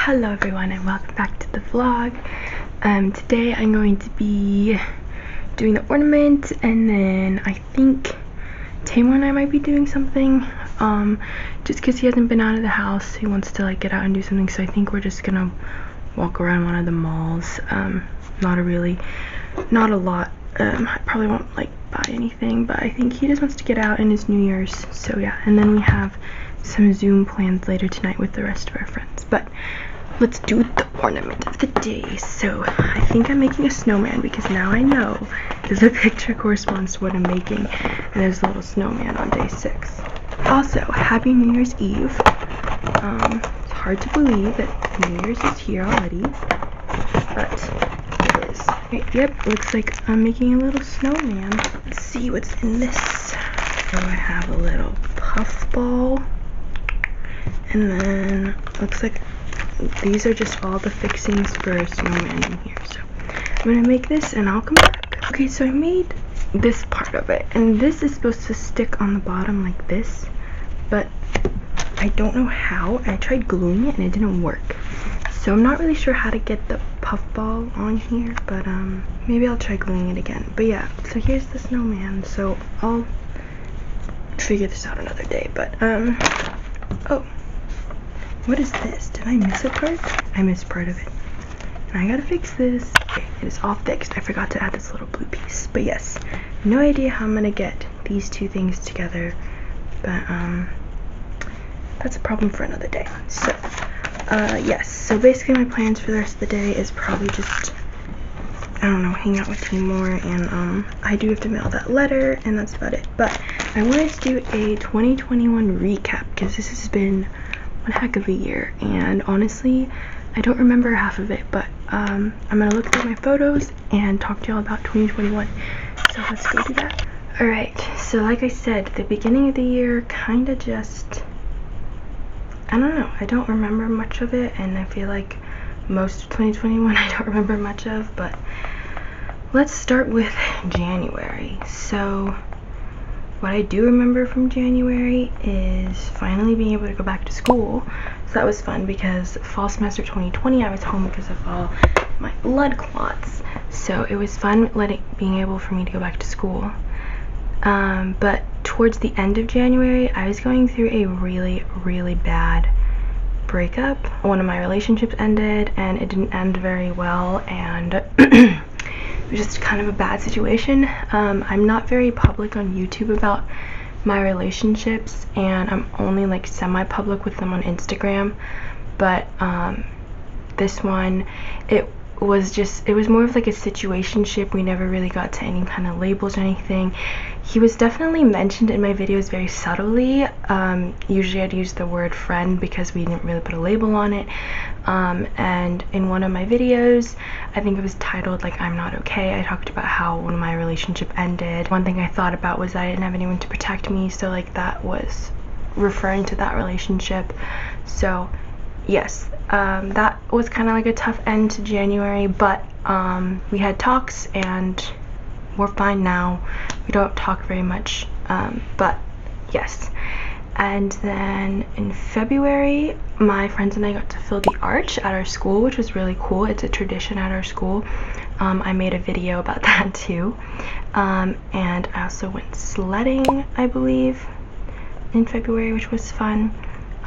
Hello everyone and welcome back to the vlog. Today I'm going to be doing the ornament, and then I think Tamar and I might be doing something just because he hasn't been out of the house. He wants to like get out and do something, so I think we're just gonna walk around one of the malls. Not a lot. I probably won't like buy anything, but I think he just wants to get out, and it's New Year's, so yeah. And then we have some Zoom plans later tonight with the rest of our friends, but let's do the ornament of the day. So I think I'm making a snowman because now I know that the picture corresponds to what I'm making, and there's a little snowman on day 6. Also, happy New Year's Eve. It's hard to believe that New Year's is here already, but it is. Right, yep, looks like I'm making a little snowman. Let's see what's in this. So I have a little puff ball, and then looks like these are just all the fixings for a snowman in here. So I'm gonna make this and I'll come back. Okay, so I made this part of it, and this is supposed to stick on the bottom like this, but I don't know how. I tried gluing it and it didn't work, so I'm not really sure how to get the puff ball on here, but maybe I'll try gluing it again. But yeah, so here's the snowman. So I'll figure this out another day. But oh, what is this? Did I miss a part? I missed part of it. And I gotta fix this. Okay, it is all fixed. I forgot to add this little blue piece. But yes, no idea how I'm gonna get these two things together. But that's a problem for another day. So yes, so basically my plans for the rest of the day is probably just, I don't know, hang out with Timur, and I do have to mail that letter, and that's about it. But I wanted to do a 2021 recap because this has been one heck of a year, and honestly I don't remember half of it, but I'm gonna look through my photos and talk to y'all about 2021. So let's go do that. Alright, so like I said, the beginning of the year kind of just, I don't know, I don't remember much of it, and I feel like most of 2021 I don't remember much of. But let's start with January. So what I do remember from January is finally being able to go back to school. So that was fun because fall semester 2020 I was home because of all my blood clots. So it was fun being able for me to go back to school. But towards the end of January, I was going through a really bad breakup. One of my relationships ended, and it didn't end very well, and it was just kind of a bad situation. I'm not very public on YouTube about my relationships, and I'm only like semi-public with them on Instagram. But this one, it was more of like a situationship. We never really got to any kind of labels or anything. He was definitely mentioned in my videos very subtly. Usually I'd use the word friend because we didn't really put a label on it. And in one of my videos, I think it was titled like I'm Not Okay, I talked about how when my relationship ended, one thing I thought about was I didn't have anyone to protect me, so like that was referring to that relationship. So yes, that was kind of like a tough end to January, but we had talks and we're fine now. We don't talk very much, but yes. And then in February, my friends and I got to fill the arch at our school, which was really cool. It's a tradition at our school. I made a video about that too. And I also went sledding, I believe, in February, which was fun.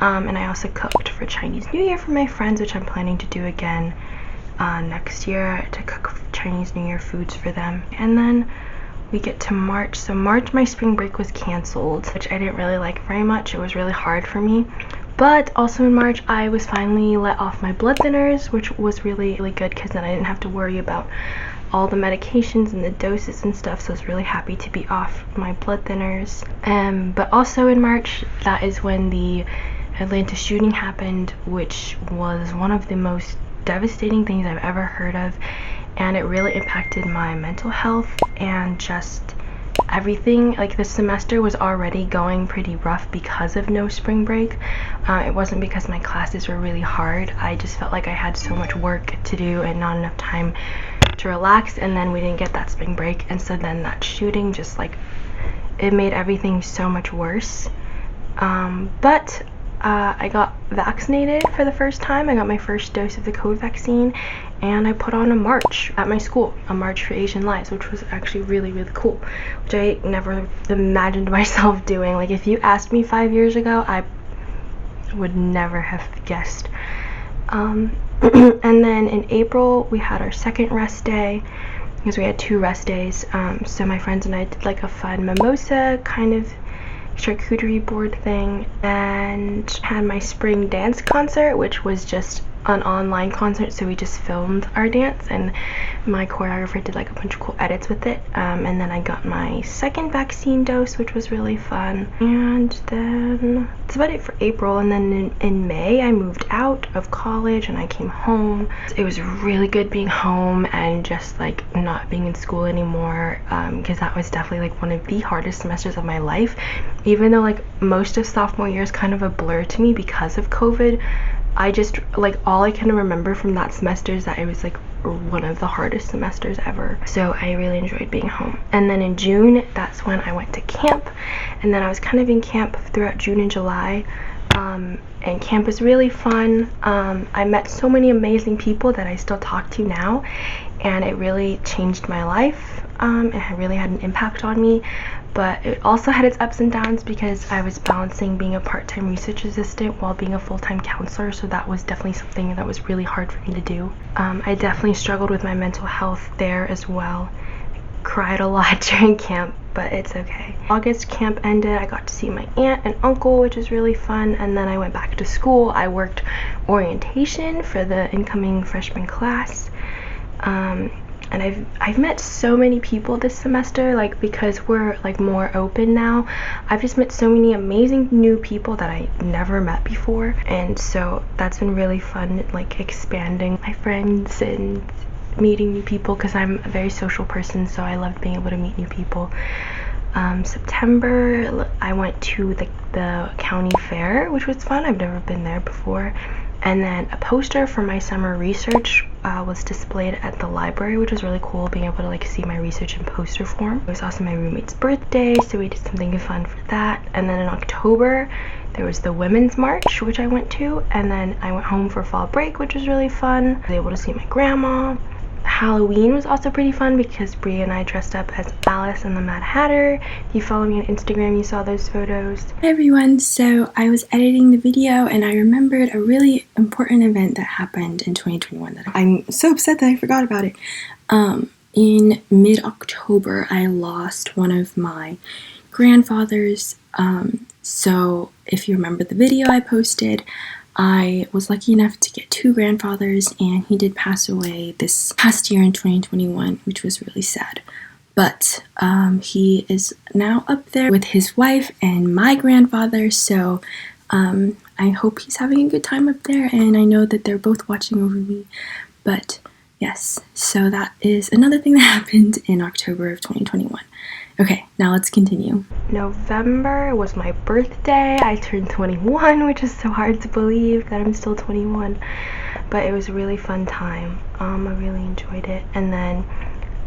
And I also cooked for Chinese New Year for my friends, which I'm planning to do again next year, to cook Chinese New Year foods for them. And then we get to March. So March, my spring break was canceled, which I didn't really like very much. It was really hard for me. But also in March, I was finally let off my blood thinners, which was really good because then I didn't have to worry about all the medications and the doses and stuff. So I was really happy to be off my blood thinners. But also in March, that is when the Atlanta shooting happened, which was one of the most devastating things I've ever heard of, and it really impacted my mental health and just everything. Like the semester was already going pretty rough because of no spring break. It wasn't because my classes were really hard. I just felt like I had so much work to do and not enough time to relax, and then we didn't get that spring break, and so then that shooting just like, it made everything so much worse. But I got vaccinated for the first time. I got my first dose of the COVID vaccine, and I put on a march at my school, a march for Asian lives, which was actually really, really cool, which I never imagined myself doing. Like, if you asked me 5 years ago, I would never have guessed. And then in April, we had our second rest day, because we had 2 rest days. So my friends and I did like a fun mimosa kind of charcuterie board thing, and had my spring dance concert, which was just an online concert, so we just filmed our dance, and my choreographer did like a bunch of cool edits with it. And then I got my second vaccine dose, which was really fun, and then that's about it for April. And then in May, I moved out of college and I came home. It was really good being home and just like not being in school anymore, because that was definitely like one of the hardest semesters of my life, even though like most of sophomore year is kind of a blur to me because of COVID. I just, like, all I can remember from that semester is that it was like one of the hardest semesters ever. So I really enjoyed being home. And then in June, that's when I went to camp, and then I was kind of in camp throughout June and July. And camp was really fun. I met so many amazing people that I still talk to now, and it really changed my life. It really had an impact on me, but it also had its ups and downs because I was balancing being a part-time research assistant while being a full-time counselor, so that was definitely something that was really hard for me to do. I definitely struggled with my mental health there as well. I cried a lot during camp, but it's okay. August camp ended, I got to see my aunt and uncle, which was really fun, and then I went back to school. I worked orientation for the incoming freshman class. And I've met so many people this semester, like, because we're like more open now. I've just met so many amazing new people that I never met before, and so that's been really fun, like expanding my friends and meeting new people, because I'm a very social person, so I loved being able to meet new people. September, I went to the county fair, which was fun. I've never been there before. And then a poster for my summer research was displayed at the library, which was really cool, being able to like see my research in poster form. It was also my roommate's birthday, so we did something fun for that. And then in October, there was the Women's March, which I went to, and then I went home for fall break, which was really fun. I was able to see my grandma. Halloween was also pretty fun because Bria and I dressed up as Alice and the Mad Hatter. If you follow me on Instagram, you saw those photos. Hi everyone, so I was editing the video and I remembered a really important event that happened in 2021 that I'm so upset that I forgot about it. In mid-October, I lost one of my grandfathers. So if you remember the video I posted, I was lucky enough to get 2 grandfathers, and he did pass away this past year in 2021, which was really sad. But he is now up there with his wife and my grandfather, so I hope he's having a good time up there, and I know that they're both watching over me. But yes, so that is another thing that happened in October of 2021. Okay, now let's continue. November was my birthday. I turned 21, which is so hard to believe that I'm still 21. But it was a really fun time. I really enjoyed it. And then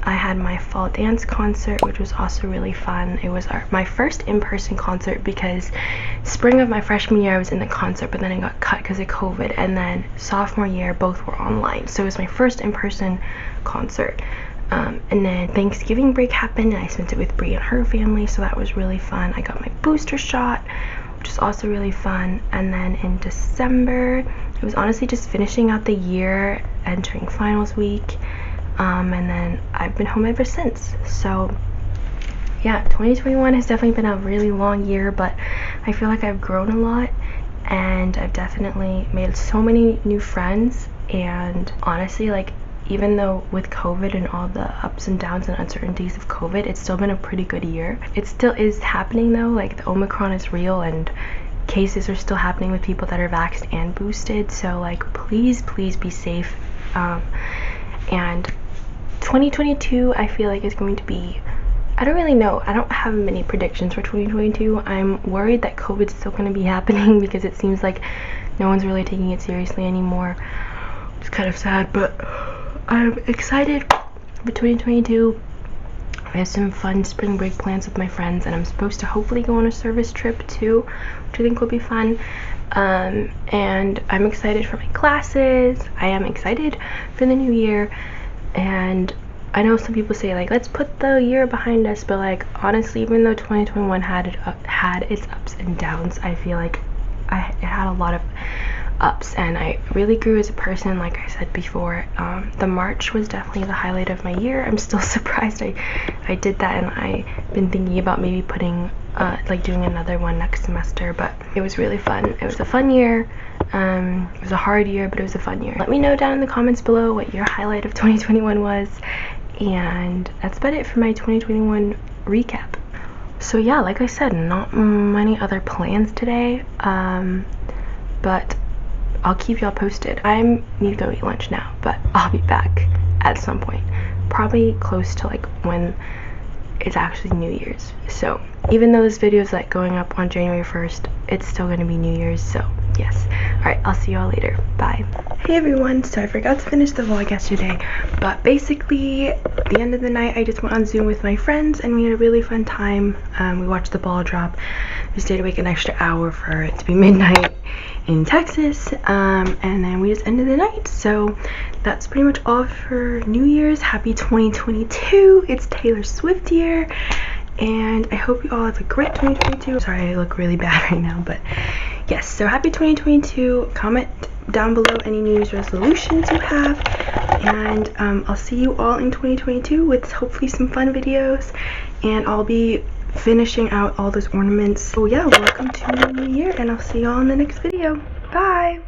I had my fall dance concert, which was also really fun. It was my first in-person concert, because spring of my freshman year I was in the concert, but then it got cut because of COVID. And then sophomore year, both were online. So it was my first in-person concert. And then Thanksgiving break happened, and I spent it with Brie and her family, so that was really fun. I got my booster shot, which was also really fun. And then in December, it was honestly just finishing out the year, entering finals week, and then I've been home ever since. So yeah, 2021 has definitely been a really long year, but I feel like I've grown a lot, and I've definitely made so many new friends. And honestly, like, even though with COVID and all the ups and downs and uncertainties of COVID, it's still been a pretty good year. It still is happening though, like the Omicron is real and cases are still happening with people that are vaxxed and boosted. So like, please be safe. And 2022, I feel like is going to be, I don't really know. I don't have many predictions for 2022. I'm worried that COVID's still going to be happening because it seems like no one's really taking it seriously anymore. It's kind of sad, but I'm excited for 2022. I have some fun spring break plans with my friends, and I'm supposed to hopefully go on a service trip too, which I think will be fun. And I'm excited for my classes. I am excited for the new year, and I know some people say like, let's put the year behind us, but like honestly, even though 2021 had its ups and downs, I feel like it had a lot of ups, and I really grew as a person. Like I said before, the March was definitely the highlight of my year. I'm still surprised I did that, and I've been thinking about maybe putting like doing another one next semester, but it was really fun. It was a fun year. It was a hard year, but it was a fun year. Let me know down in the comments below what your highlight of 2021 was, and that's about it for my 2021 recap. So yeah, like I said, not many other plans today, but I'll keep y'all posted. I need to go eat lunch now, but I'll be back at some point, probably close to like when it's actually New Year's. So even though this video is like going up on January 1st, it's still gonna be New Year's, so yes. Alright, I'll see y'all later. Bye. Hey everyone, so I forgot to finish the vlog yesterday, but basically at the end of the night I just went on Zoom with my friends and we had a really fun time. We watched the ball drop. We stayed awake an extra hour for it to be midnight in Texas, and then we just ended the night. So that's pretty much all for New Year's. Happy 2022. It's Taylor Swift year, and I hope you all have a great 2022. Sorry, I look really bad right now, but yes, so happy 2022. Comment down below any New Year's resolutions you have, and I'll see you all in 2022 with hopefully some fun videos, and I'll be finishing out all those ornaments. So yeah, welcome to the new year, and I'll see y'all in the next video. Bye.